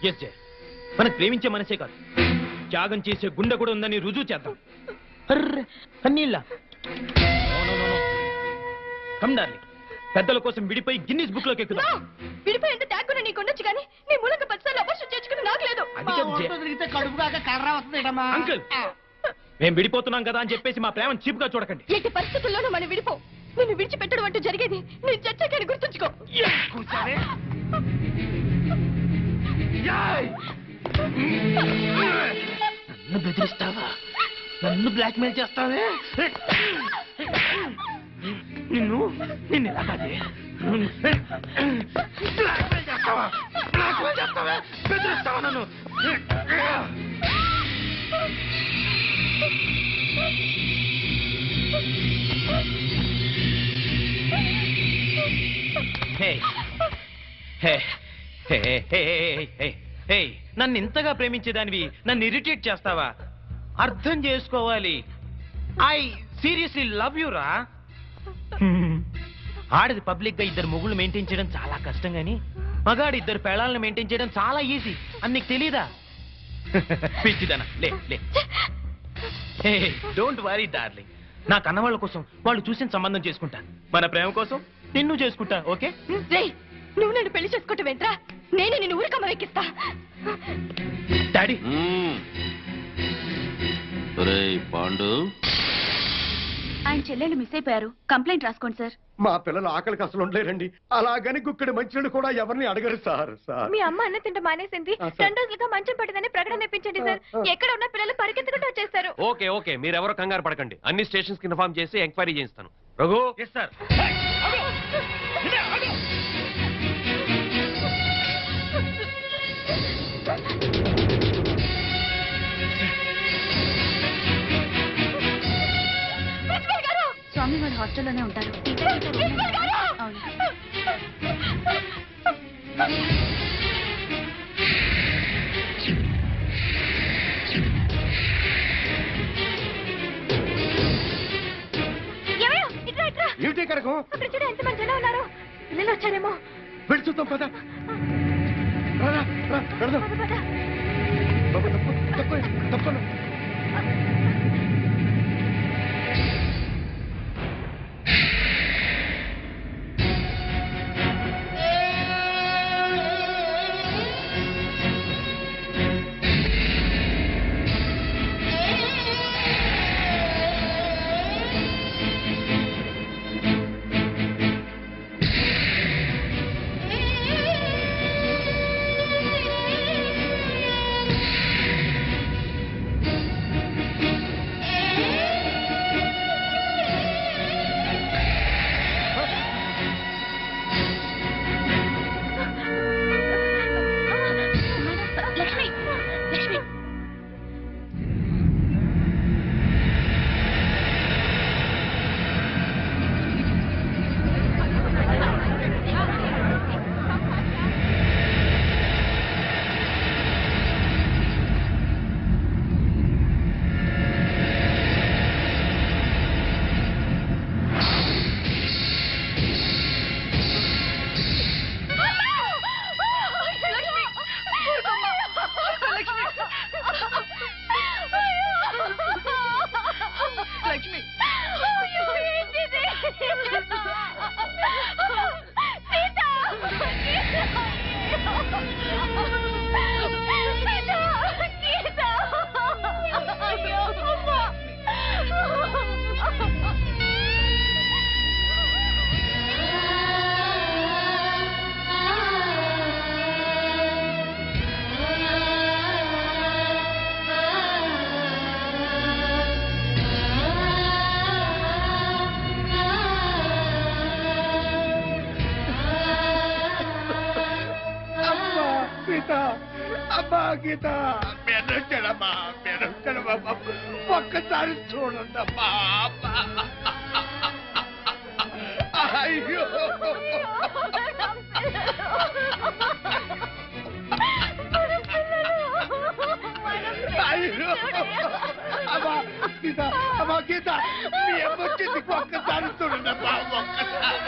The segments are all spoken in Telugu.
ఎస్ జయ, మనకు ప్రేమించే మనసే కాదు, త్యాగం చేసే గుండె కూడా ఉందని రుజువు చేద్దాం. కన్నీళ్ళ కమ్ డార్లింగ్, పెద్దల కోసం విడిపోయి గిన్నిస్ బుక్ లోకి ఎక్కుదాం. విడిపోయి ఎంత త్యాగం నీకు ఉండొచ్చు కానీ నీ మూలక 10 సార్లు అవర్షం చేర్చుకుని నాకు లేదు. అంకుల్, మేము విడిపోతున్నాం కదా అని చెప్పేసి మా ప్రేమను చీప్ గా చూడకండి. ఎట్టి పరిస్థితుల్లోనూ మనం విడిపో. నిన్ను విడిచిపెట్టడం అంటూ జరిగేది నేను చచ్చాకని గుర్తుంచుకో. నన్ను బెదిరిస్తావా? నన్ను బ్లాక్ మెయిల్ చేస్తావే? నిన్ను ఎలా కాదే? బ్లాక్ మెయిల్ చేస్తావా? బెదిరిస్తావా నన్ను? నన్ను ఇంతగా ప్రేమించేదానివి నన్ను ఇరిటేట్ చేస్తావా? అర్థం చేసుకోవాలి, ఐ సీరియస్లీ లవ్ యూ రా. ఆడది పబ్లిక్ గా ఇద్దరు మొగుళ్ళు మెయింటైన్ చేయడం చాలా కష్టం గాని మగాడు ఇద్దరు పెళ్ళాలను మెయింటైన్ చేయడం చాలా ఈజీ అని నీకు తెలీదా? పిచ్చిదనా, లే లే. డోంట్ వరీ డార్లింగ్, నా కన్నవాళ్ళ కోసం వాళ్ళు చూసిన సంబంధం చేసుకుంటా. మన ప్రేమ కోసం నిన్ను చేసుకుంటా. ఓకే? నువ్వు నన్ను పెళ్లి చేసుకోవటం ఏంట్రా? నేను నిన్ను ఊరికమ్మ ఎక్కిస్తా. డాడీ, పాండు ఆయన చెల్లెళ్ళు మిస్ అయిపోయారు, కంప్లైంట్ రాసుకోండి సార్. మా పిల్లలు ఆకలికి అసలు ఉండలేరండి. అలాగని గుక్కడి మంచినీళ్ళు కూడా ఎవరిని అడగరు సార్. మీ అమ్మ అన్న తింట మానేసింది, 2 రోజులుగా మంచం పట్టిందని ప్రకటన ఇప్పించండి సార్. ఎక్కడ ఉన్న పిల్లలు పరిగెత్తుకుంటూ వచ్చేస్తారు. ఓకే ఓకే, మీరెవరో కంగారు పడకండి. అన్ని స్టేషన్స్ కి ఇన్ఫార్మ్ చేసి ఎంక్వైరీ చేయిస్తాను. రఘు. Yes sir. స్వామి వారు హాస్టల్లోనే ఉంటారు. అవును. ఏమిటి ఇక్కడకు? అక్కడ చూడ ఎంతమంది జనం ఉన్నారు. పిల్లలు వచ్చారేమో. వెళ్ళి చూద్దాం పద. తప్పను. గీత మెరచడమా ఒక్కసారి చూడండమ్మా. అయ్యో అయ్యో అమ్మా గీత, అమ్మా గీత, మీ అమ్మొచ్చింది ఒక్కసారి చూడండమ్మా. ఒక్కసారి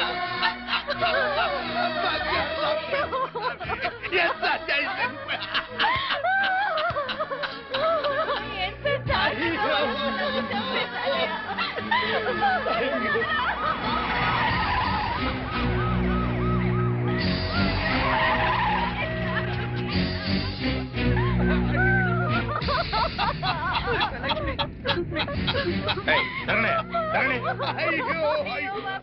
అయ్యో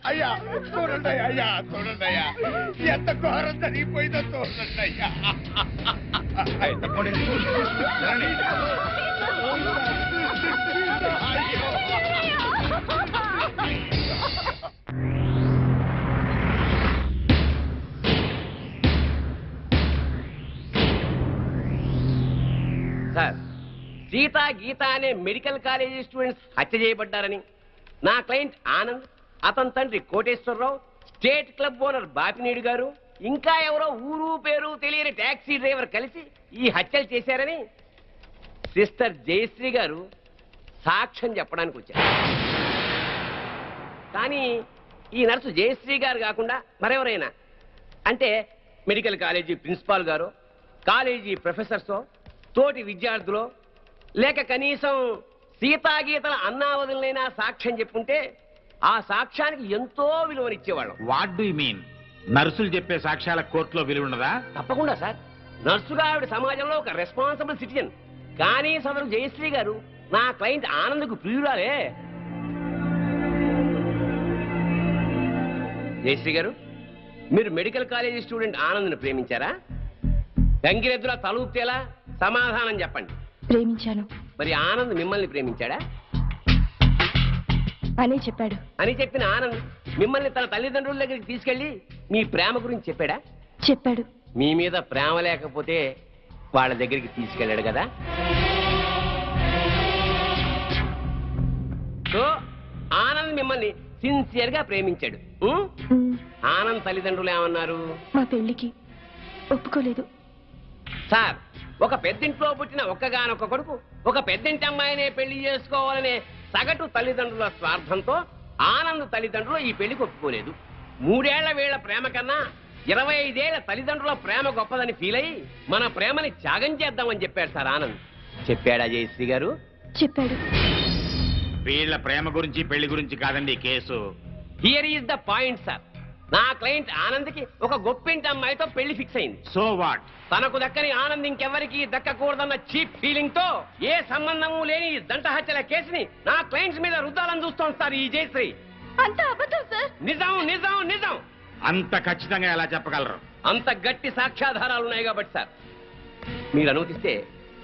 అయ్యా చూడండి అయ్యా చూడండి అయ్యా ఎంత ఘోరం జరిగిపోయిందో చూడండి అయ్యా సార్ సీత గీత అనే మెడికల్ కాలేజీ స్టూడెంట్స్ హత్య చేయబడ్డారని నా క్లయింట్ ఆనంద్ అతని తండ్రి Koteswararao state club owner Bapineedu గారు ఇంకా ఎవరో ఊరు పేరు తెలియని టాక్సీ డ్రైవర్ కలిసి ఈ హత్యలు చేశారని సిస్టర్ జయశ్రీ గారు సాక్ష్యం చెప్పడానికి వచ్చారు. కానీ ఈ నర్సు జయశ్రీ గారు కాకుండా మరెవరైనా అంటే మెడికల్ కాలేజీ ప్రిన్సిపాల్ గారు కాలేజీ ప్రొఫెసర్సో తోటి విద్యార్థులు లేక కనీసం సీతాగీతల అన్నావదులైనా సాక్ష్యం చెప్పుంటే ఆ సాక్ష్యానికి ఎంతో విలువనిచ్చేవాళ్ళం. What do you mean? నర్సులు చెప్పే సాక్ష్యాల కోర్టులో విలువ ఉండదా? తప్పకుండా సార్. నర్సుగా ఆవిడ సమాజంలో ఒక రెస్పాన్సిబుల్ సిటిజన్. కానీ సదరు జయశ్రీ గారు నా క్లయింట్ ఆనంద్కు ప్రియురాలే. జయశ్రీ గారు, మీరు మెడికల్ కాలేజీ స్టూడెంట్ ఆనంద్ను ప్రేమించారా? గంగిరెద్దులా తలూపుతేలా సమాధానం చెప్పండి. ప్రేమించాను. మరి ఆనంద్ మిమ్మల్ని ప్రేమించాడా? అనే చెప్పాడు. అని చెప్పిన ఆనంద్ మిమ్మల్ని తన తల్లిదండ్రుల దగ్గరికి తీసుకెళ్లి మీ ప్రేమ గురించి చెప్పాడా? చెప్పాడు. మీ మీద ప్రేమ లేకపోతే వాళ్ళ దగ్గరికి తీసుకెళ్ళాడు కదా. సో ఆనంద్ మిమ్మల్ని సిన్సియర్ గా ప్రేమించాడు. ఆనంద్ తల్లిదండ్రులు ఏమన్నారు? మా పెళ్లికి ఒప్పుకోలేదు. సార్, ఒక పెద్దింట్లో పుట్టిన ఒక్కగానొక్క కొడుకు ఒక పెద్దింటి అమ్మాయినే పెళ్లి చేసుకోవాలనే సగటు తల్లిదండ్రుల స్వార్థంతో ఆనంద్ తల్లిదండ్రులు ఈ పెళ్లికి ఒప్పుకోలేదు. 3 ఏళ్ల వీళ్ల ప్రేమ కన్నా 25 ఏళ్ల తల్లిదండ్రుల ప్రేమ గొప్పదని ఫీల్ అయ్యి మన ప్రేమని త్యాగం చేద్దామని చెప్పాడు సార్ ఆనంద్. చెప్పాడా జయశ్రీ గారు? చెప్పాడు. వీళ్ళ ప్రేమ గురించి పెళ్లి గురించి కాదండి ఈ case. Here is the point sir. నా క్లయింట్ ఆనంద్కి ఒక గొప్పింటి అమ్మాయితో పెళ్లి ఫిక్స్ అయింది. So what? తనకు దక్కని ఆనంద్ ఇంకెవరికి దక్కకూడదన్న చీప్ ఫీలింగ్ తో ఏ సంబంధము లేని ఈ దంట హత్యల కేసుని నా క్లయింట్స్ మీద రుద్దాలని చూస్తోంది సార్ ఈ జయశ్రీ. అంత అబద్ధం సార్. నిజం నిజం నిజం. అంత ఖచ్చితంగా ఎలా చెప్పగలరు? అంత గట్టి సాక్ష్యాధారాలు ఉన్నాయి కాబట్టి సార్, మీరు అనుమతిస్తే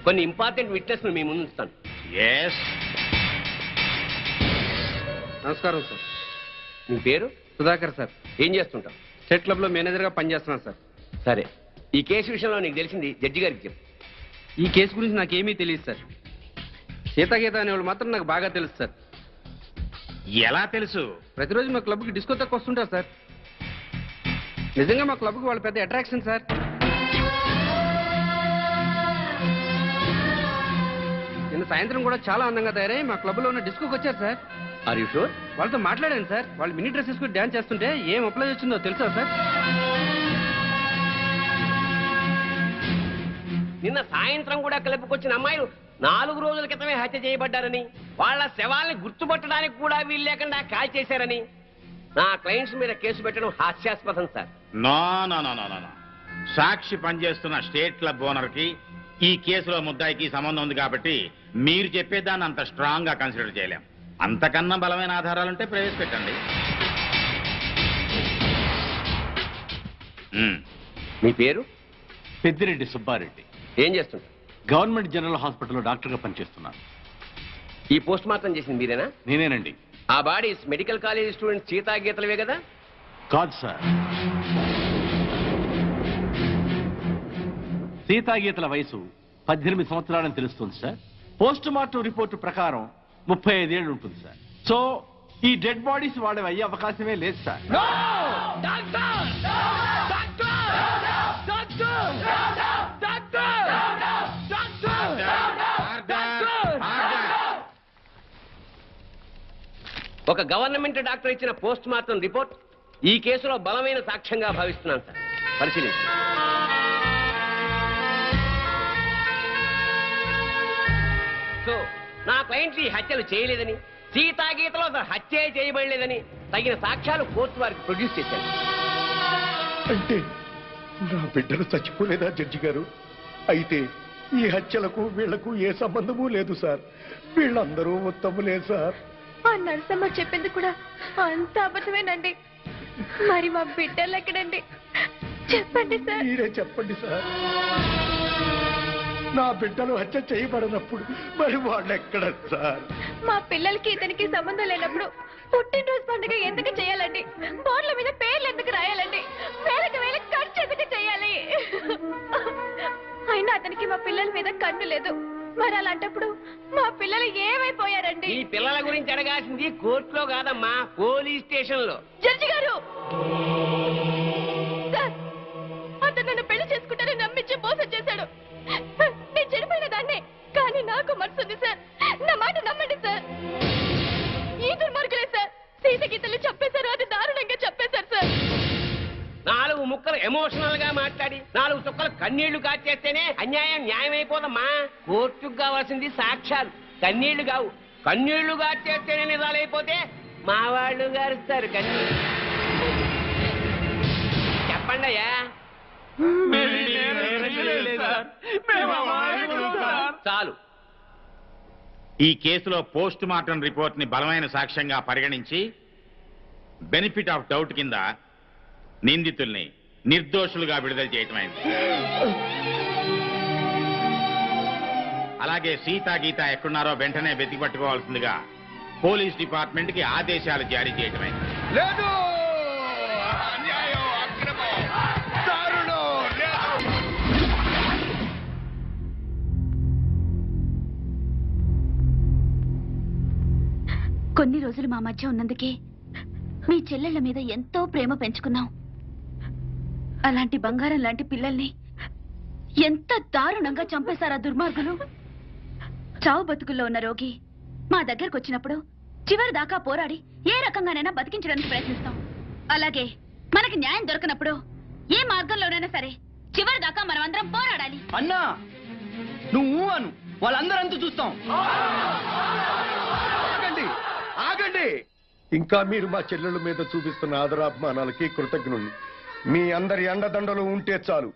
కొన్ని ఇంపార్టెంట్ విట్నెస్ మీ ముందు ఉంచుతాను. ఎస్. నమస్కారం సార్. మీ పేరు? సుధాకర్ సార్. ఏం చేస్తుంటాం? స్టేట్ క్లబ్ లో మేనేజర్ గా పనిచేస్తున్నాను సార్. సరే, ఈ కేసు విషయంలో నీకు తెలిసింది జడ్జి గారికి చెప్పు. ఈ కేసు గురించి నాకేమీ తెలియదు సార్. సీతాగీత అనేవాళ్ళు మాత్రం నాకు బాగా తెలుసు సార్. ఎలా తెలుసు? ప్రతిరోజు మా క్లబ్కి డిస్కో తక్కువ వస్తుంటారు సార్. నిజంగా మా క్లబ్కి వాళ్ళు పెద్ద అట్రాక్షన్ సార్. నిన్న సాయంత్రం కూడా చాలా అందంగా తయారై మా క్లబ్లో ఉన్న డిస్కోకి వచ్చారు సార్. Are you sure? వాళ్ళతో మాట్లాడాను సార్. వాళ్ళు మినీ డ్రెస్ వేసుకుని డ్యాన్స్ చేస్తుంటే ఏం అప్లై వచ్చిందో తెలుసా సార్? నిన్న సాయంత్రం కూడా క్లబ్కి అమ్మాయిలు 4 రోజుల క్రితమే హత్య చేయబడ్డారని, వాళ్ళ శవాల్ని గుర్తుపట్టడానికి కూడా వీలు లేకుండా కాల్ చేశారని నా క్లయింట్స్ మీద కేసు పెట్టడం హాస్యాస్పదం sir. No no no no no. Sakshi పనిచేస్తున్న స్టేట్ క్లబ్ ఓనర్ కి ఈ కేసులో ముద్దాయికి సంబంధం ఉంది కాబట్టి మీరు చెప్పేదాన్ని అంత స్ట్రాంగ్ గా కన్సిడర్ చేయలేం. అంతకన్నా బలమైన ఆధారాలుంటే ప్రవేశపెట్టండి. మీ పేరు? పెద్దిరెడ్డి సుబ్బారెడ్డి. ఏం చేస్తుంటారు? గవర్నమెంట్ జనరల్ హాస్పిటల్లో డాక్టర్గా పనిచేస్తున్నాను. ఈ పోస్ట్ మార్టం చేసింది మీరేనా? నేనేనండి. ఆ బాడీస్ మెడికల్ కాలేజ్ స్టూడెంట్ సీతాగీతలవే కదా? కాదు సార్, సీతాగీతల వయసు 18 సంవత్సరాలని తెలుస్తుంది సార్. పోస్ట్ మార్టం రిపోర్టు ప్రకారం 35 ఏళ్ళు ఉంటుంది సార్. సో ఈ డెడ్ బాడీస్ వాళ్ళవి అయ్యే అవకాశమే లేదు సార్. ఒక గవర్నమెంట్ డాక్టర్ ఇచ్చిన పోస్ట్ మార్టం రిపోర్ట్ ఈ కేసులో బలమైన సాక్ష్యంగా భావిస్తున్నాను సార్. పరిశీలించండి. సో నా క్లయింట్ ఈ హత్యలు చేయలేదని, సీతాగీతలో అసలు హత్య చేయబడలేదని తగిన సాక్ష్యాలు కోర్టు వారికి ప్రొడ్యూస్ చేశారు. అంటే నా బిడ్డలు చచ్చిపోలేదా జడ్జి గారు? అయితే ఈ హత్యలకు వీళ్లకు ఏ సంబంధము లేదు సార్. వీళ్ళందరూ ఉత్తములే సార్. ఆ నరసమ్మ చెప్పింది కూడా అంత అబద్ధమేనండి. మరి మా బిడ్డలు ఎక్కడండి? చెప్పండి సార్. మీరే చెప్పండి సార్. నా బిడ్డలు హత్య చేయబడినప్పుడు మరి వాళ్ళు ఎక్కడ సార్? మా పిల్లలకి ఇతనికి సంబంధం లేనప్పుడు పుట్టినరోజు పండుగ ఎందుకు చేయాలండి? బోర్ల మీద పేర్లు ఎందుకు రాయాలండి? వేలకు వేల ఖర్చు ఎందుకు చేయాలి? అయినా అతనికి మా పిల్లల మీద కన్ను లేదు. మరి అలాంటప్పుడు మా పిల్లలు ఏమైపోయారండి? ఈ పిల్లల గురించి అడగాల్సింది కోర్టులో కాదమ్మా, పోలీస్ స్టేషన్ లో. జడ్జి గారు, సార్, అతను నన్ను పెళ్లి చేసుకుంటానని నమ్మించి మోసం చేశాడు. నేను చెడిపోయిన దాన్ని, కానీ నాకు మనసుంది సార్. నా మాట నమ్మండి సార్. ఈ దుర్మార్గులే సార్ సీత గీతలు చెప్పేశారు. అది దారుణంగా చెప్పేశారు సార్. 4 ముక్కలు ఎమోషనల్ గా మాట్లాడి 4 చుక్కలు కన్నీళ్లు కాచేస్తేనే అన్యాయం న్యాయమైపోదమ్మా. కోర్టుకు కావాల్సింది సాక్ష్యాలు, కన్నీళ్లు కావు. కన్నీళ్లు కాచేస్తేనే నిజాలైపోతే మా వాళ్ళు గారుస్తారు కన్నీళ్ళు. చెప్పండి అయ్యా. చాలు. ఈ కేసులో పోస్ట్ మార్టం రిపోర్ట్ ని బలమైన సాక్ష్యంగా పరిగణించి బెనిఫిట్ ఆఫ్ డౌట్ కింద నిందితుల్ని నిర్దోషులుగా విడుదల చేయటమైంది. అలాగే సీతా గీత ఎక్కడున్నారో వెంటనే వెతికి పట్టుకోవాల్సిందిగా పోలీస్ డిపార్ట్మెంట్ కి ఆదేశాలు జారీ చేయటమైంది. లేదు, అన్యాయం, అక్రమం, దారుణం, లేదు. కొన్ని రోజులు మా మధ్య ఉన్నందుకే మీ చెల్లెళ్ల మీద ఎంతో ప్రేమ పెంచుకున్నాం. అలాంటి బంగారం లాంటి పిల్లల్ని ఎంత దారుణంగా చంపేశారా దుర్మార్గులు. చావు బతుకుల్లో ఉన్న రోగి మా దగ్గరకు వచ్చినప్పుడు చివరి దాకా పోరాడి ఏ రకంగానైనా బతికించడానికి ప్రయత్నిస్తాం. అలాగే మనకి న్యాయం దొరకనప్పుడు ఏ మార్గంలోనైనా సరే చివరి దాకా మనం అందరం పోరాడాలి. అన్నా నువ్వు అను, వాళ్ళందరంతా చూస్తాం. ఆగండి, ఆగండి. ఇంకా మీరు మా చెల్లెళ్ళ మీద చూపిస్తున్న ఆదరాభిమానాలకి కృతజ్ఞుణ్ణి. మీ అందరి అండదండలు ఉంటే చాలు.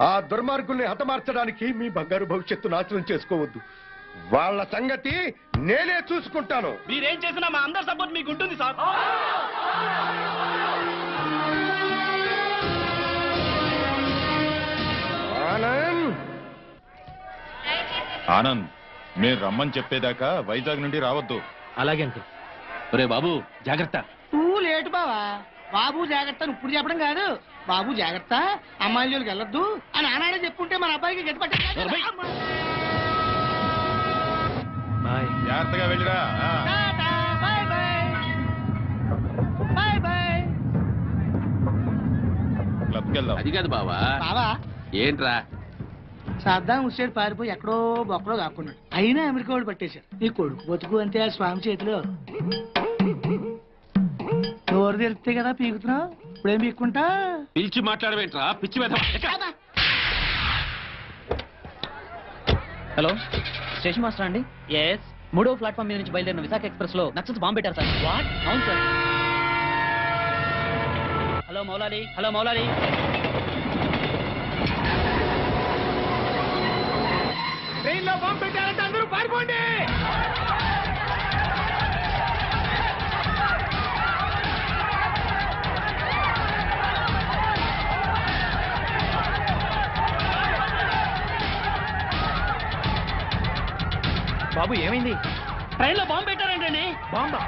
ఆ దుర్మార్గుల్ని హతమార్చడానికి మీ బంగారు భవిష్యత్తు నాశనం చేసుకోవద్దు. వాళ్ళ సంగతి నేనే చూసుకుంటాను. మీరేం చేసినా మా అందరి సపోర్ట్ మీకు ఉంటుంది సార్. ఆనంద్, ఆనంద్, మీరు రమ్మని చెప్పేదాకా వైజాగ్ నుండి రావద్దు. అలాగే అంకుల్. ఒరే బాబు జాగ్రత్త. నువ్వు లేటు బావా. బాబు జాగ్రత్త అని ఇప్పుడు చెప్పడం కాదు. బాబు జాగ్రత్త, అమ్మాయిల జోలికి వెళ్ళొద్దు అని ఆనాడే చెప్పుంటే మన అబ్బాయికి గతి పట్టే. బాయ్. జాగ్రత్తగా వెళ్ళిరా. Bye bye. Bye bye. క్లబ్కి వెళ్దాం. అది కాదు బావా. బావా, ఏంట్రా? సద్దాం హుస్సేన్ పారిపోయి ఎక్కడో బొక్కలో కాకున్నాడు. అయినా అమెరికా వాళ్ళు పట్టేశారు. నీ కొడుకు బతుకు అంతే ఆ స్వామి చేతిలో. నోరు తెరిస్తే కదా పీకుతున్నావు. ఇప్పుడేం పీక్కుంటా? పిలిచి మాట్లాడవేంట్రా పిచ్చి మీద. హలో, స్టేషన్ మాస్టర్ అండి? ఎస్. 3వ ప్లాట్ఫామ్ మీద నుంచి బయలుదేరిన విశాఖ ఎక్స్ప్రెస్ లో నక్సల్స్ బాంబు పెట్టారు సార్. వాట్? అవును sir. Hello Moula Ali, hello Moula Ali. ట్రైన్లో బాంబు పెట్టారంటే అందరూ పారిపోండి. బాబు ఏమైంది? ట్రైన్లో బాంబు పెట్టారంటే. బాంబా?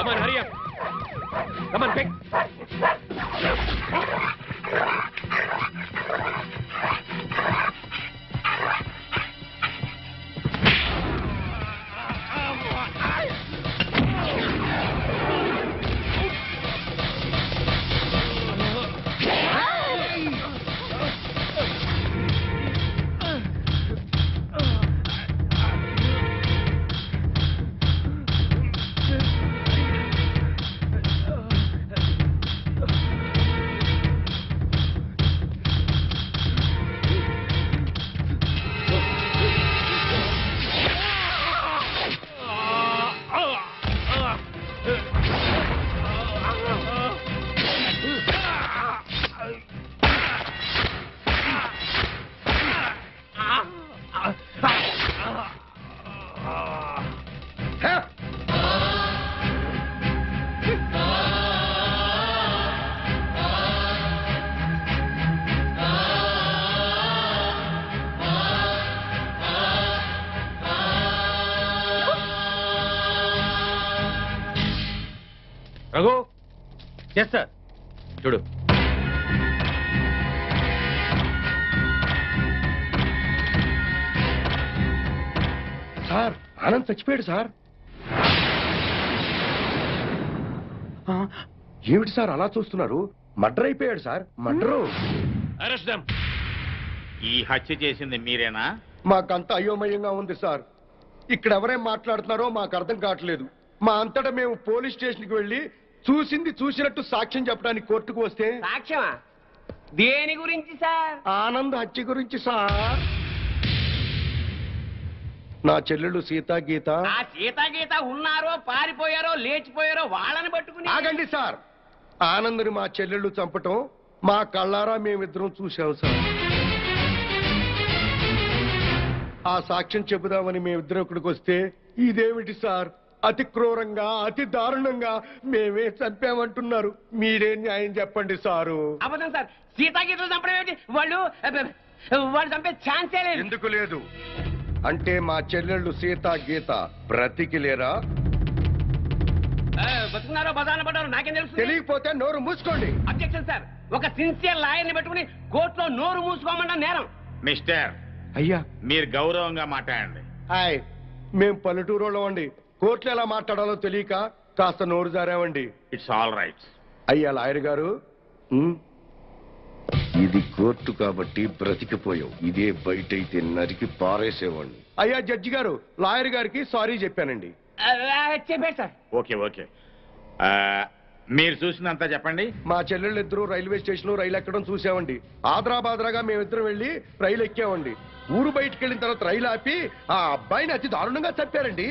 Come on, hurry up. Come on, quick. Raghu, yes sir. చూడు. సార్ ఆనంద్ చచ్చిపోయాడు సార్. ఏమిటి సార్ అలా చూస్తున్నారు? మర్డర్ అయిపోయాడు సార్, మర్డరు. Arrest them. ఈ హత్య చేసింది మీరేనా? మాకంత అయోమయంగా ఉంది సార్. ఇక్కడ ఎవరేం మాట్లాడుతున్నారో మాకు అర్థం కావట్లేదు. మా అంతటా మేము పోలీస్ స్టేషన్కి వెళ్ళి చూసింది చూసినట్టు సాక్ష్యం చెప్పడానికి కోర్టుకు వస్తే సాక్ష్యమా? దేని గురించి సార్? ఆనంద్ హత్య గురించి సార్. నా చెల్లెళ్ళు సీతా గీత. ఆ సీతాగీత ఉన్నారో పారిపోయారో లేచిపోయారో వాళ్ళని పట్టుకుని. ఆగండి సార్. ఆనంద్ని మా చెల్లెళ్ళు చంపటం మా కళ్ళారా మేమిద్దరం చూసాం సార్. ఆ సాక్ష్యం చెబుదామని మేమిద్దరం ఇక్కడికి వస్తే ఇదేమిటి సార్, అతి క్రూరంగా అతి దారుణంగా మేమే చంపామంటున్నారు. మీరే న్యాయం చెప్పండి సారు. అబద్ధం సార్. సీతాగీతలు చంపడం ఏమిటి? వాళ్ళు చంపే ఛాన్సే లేదు. ఎందుకు లేదు అంటే మా చెల్లెళ్ళు సీతా గీత బ్రతికి లేరా? బతుకున్నారో బదాన పడ్డారో నాకేం తెలుసు? తెలియకపోతే నోరు మూసుకోండి. Objection sir. ఒక సిన్సియర్ లాయర్ని పెట్టుకుని కోర్టులో నోరు మూసుకోమంటా నేరం. మిస్టర్, అయ్యా మీరు గౌరవంగా మాట్లాడండి. హాయ్, మేం పల్లెటూరులో అండి. కోర్టులో ఎలా మాట్లాడాలో తెలియక కాస్త నోరు జారామండి. It's all right. అయ్యా లాయర్ గారు, ఇది కోర్టు కాబట్టి బ్రతికిపోయావు. ఇదే బయట అయితే నరికి పారేసేవాడిని. అయ్యా జడ్జి గారు, లాయర్ గారికి సారీ చెప్పానండి. చెప్పాడు సార్. ఓకే ఓకే, మీరు చూసినంత చెప్పండి. మా చెల్లెళ్ళు ఇద్దరు రైల్వే స్టేషన్ రైలు ఎక్కడం చూసామండి. ఆదరాబాదరాగా మేమిద్దరం వెళ్ళి రైలు ఎక్కామండి. ఊరు బయటకు వెళ్ళిన తర్వాత రైలు ఆపి ఆ అబ్బాయిని అతి దారుణంగా చంపారండి.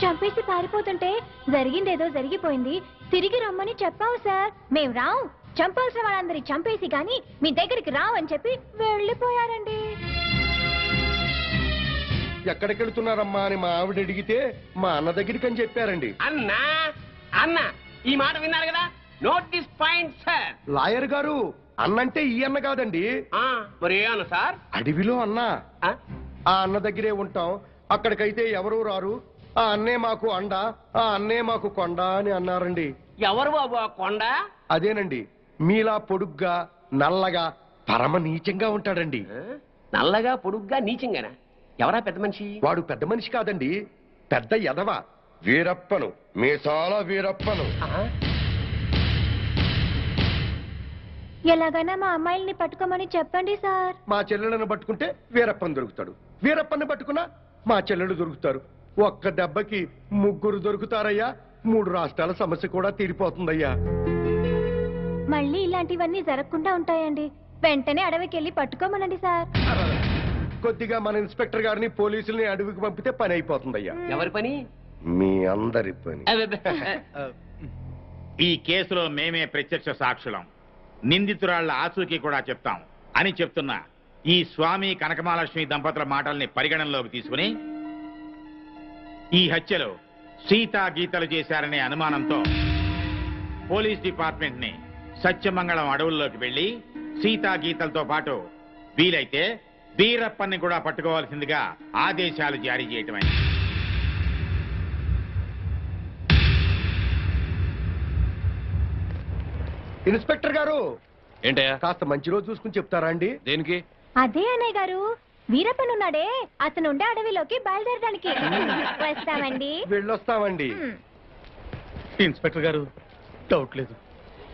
చంపేసి పారిపోతుంటే జరిగిందేదో జరిగిపోయింది, తిరిగి రమ్మని చెప్పావు సార్. మేం రావు, చంపాల్సిన వాళ్ళందరి చంపేసి గాని మీ దగ్గరికి రావని చెప్పి వెళ్ళిపోయారండి. ఎక్కడికి వెళుతున్నారమ్మా అని మా ఆవిడ అడిగితే మా అన్న దగ్గరికి అని చెప్పారండి. అన్నా అన్న ఈ మాట విన్నారు కదా? Note this point sir. Lawyer గారు, అన్నంటే ఈ అన్న కాదండి. మరి ఏ అన్న సార్? అడవిలో అన్న. ఆ అన్న దగ్గరే ఉంటాం. అక్కడికైతే ఎవరూ రారు. ఆ అన్నే మాకు అండ, ఆ అన్నే మాకు కొండ అని అన్నారండి. ఎవరు బాబు ఆ కొండ? అదేనండి, మీలా పొడుగ్గా నల్లగా పరమ నీచంగా ఉంటాడండి. నల్లగా పొడుగ్గా నీచంగానా? ఎవరా పెద్ద మనిషి? వాడు పెద్ద మనిషి కాదండి, పెద్ద ఎదవ. వీరప్పను, మీసాల వీరప్పను. ఎలాగైనా మా అమ్మాయిల్ని పట్టుకోమని చెప్పండి సార్. మా చెల్లెలను పట్టుకుంటే వీరప్పని దొరుకుతాడు, వీరప్పని పట్టుకున్నా మా చెల్లెలు దొరుకుతారు. ఒక్క దెబ్బకి ముగ్గురు దొరుకుతారయ్యా. 3 రాష్ట్రాల సమస్య కూడా తీరిపోతుందయ్యా. మళ్ళీ ఇలాంటివన్నీ జరగకుండా ఉంటాయండి. వెంటనే అడవికి వెళ్ళి పట్టుకోమనండి సార్. కొద్దిగా మన ఇన్స్పెక్టర్ గారిని పోలీసుల్ని అడవికి పంపితే పని అయిపోతుందయ్యా. ఎవరి పని? మీ అందరి పని. ఈ కేసులో మేమే ప్రత్యక్ష సాక్షులం, నిందితురాళ్ల ఆచూకీ కూడా చెప్తాం అని చెప్తున్న ఈ స్వామి కనకమహాలక్ష్మి దంపతుల మాటల్ని పరిగణనలోకి తీసుకుని ఈ హత్యలో సీతా గీతలు చేశారనే అనుమానంతో పోలీస్ డిపార్ట్మెంట్ ని సత్యమంగళం అడవుల్లోకి వెళ్లి సీతా గీతలతో పాటు వీలైతే వీరప్పన్ని కూడా పట్టుకోవాల్సిందిగా ఆదేశాలు జారీ చేయటమైంది. ఇన్స్పెక్టర్ గారు ఏంటయ్యా? కాస్త మంచి రోజు చూసుకుని చెప్తారా అండి? దేనికి? అదే అన్నయ్య గారు, వీరప్పనున్నాడే అతను ఉండే అడవిలోకి బయలుదేరడానికి. వస్తామండి. వెళ్ళొస్తామండి. ఇన్స్పెక్టర్ గారు, డౌట్ లేదు,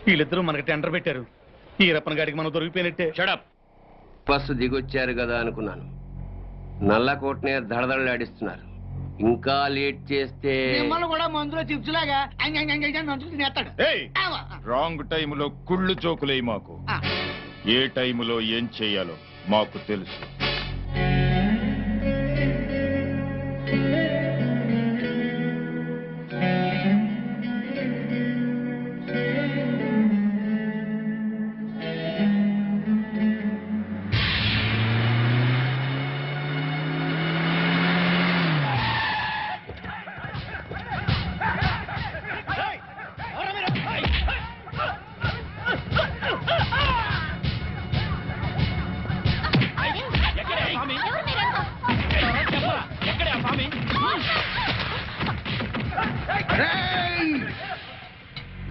వీళ్ళిద్దరూ మనకి టెండర్ పెట్టారు. ఈరప్పన గారికి మనం దొరికిపోయినట్టే. షడప్. బస్సు దిగొచ్చారు కదా అనుకున్నాను. నల్లకోటనే దడదడలాడిస్తున్నారు. ఇంకా లేట్ చేస్తే మిమ్మల్ని కూడా మందులో చిప్స్ లాగా తినేస్తాడు. రాంగ్ టైములో కుళ్ళు చోకులే మాకు. ఏ టైములో ఏం చెయ్యాలో మాకు తెలుసు.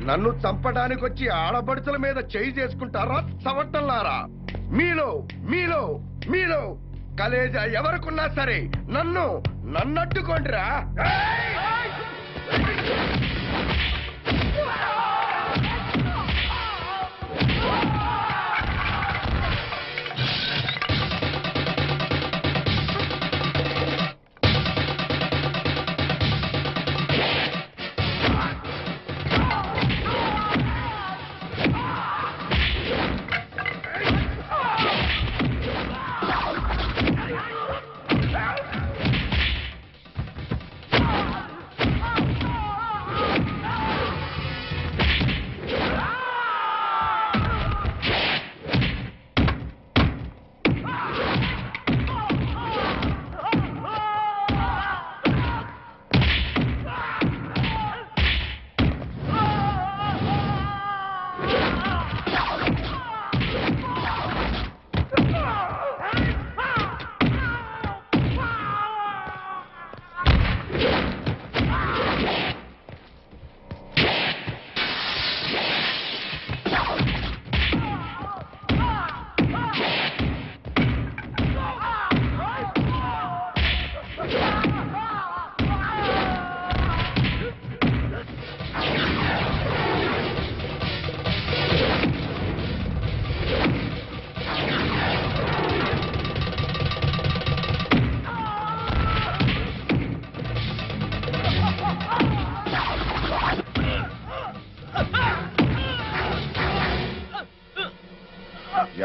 నన్ను చంపడానికి వచ్చి ఆడబడుచుల మీద చేయి చేసుకుంటారా చవట్టంలారా? మీలో మీలో మీలో కలేజా ఎవరికున్నా సరే నన్నట్టుకోండిరా.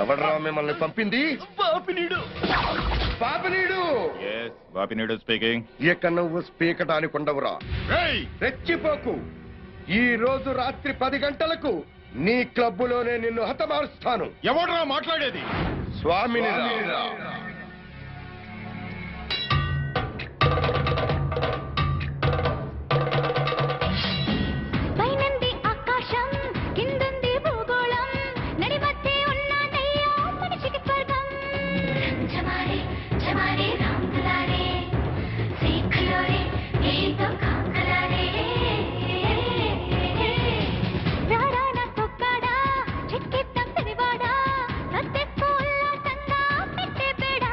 ఎవడ్రా మిమ్మల్ని పంపింది? బాపినీడు. బాపినీడు స్పీకింగ్. ఇక నువ్వు స్పీకటానికి ఉండవురా. రెచ్చిపోకు. ఈ రోజు రాత్రి 10 గంటలకు నీ క్లబ్బులోనే నిన్ను హతమారుస్తాను. ఎవడ్రా మాట్లాడేది? స్వామిని. చిక్కిత్తం తిరివాడా, సత్తె పూల సంగా పెట్టే పేడ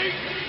ఏయ్!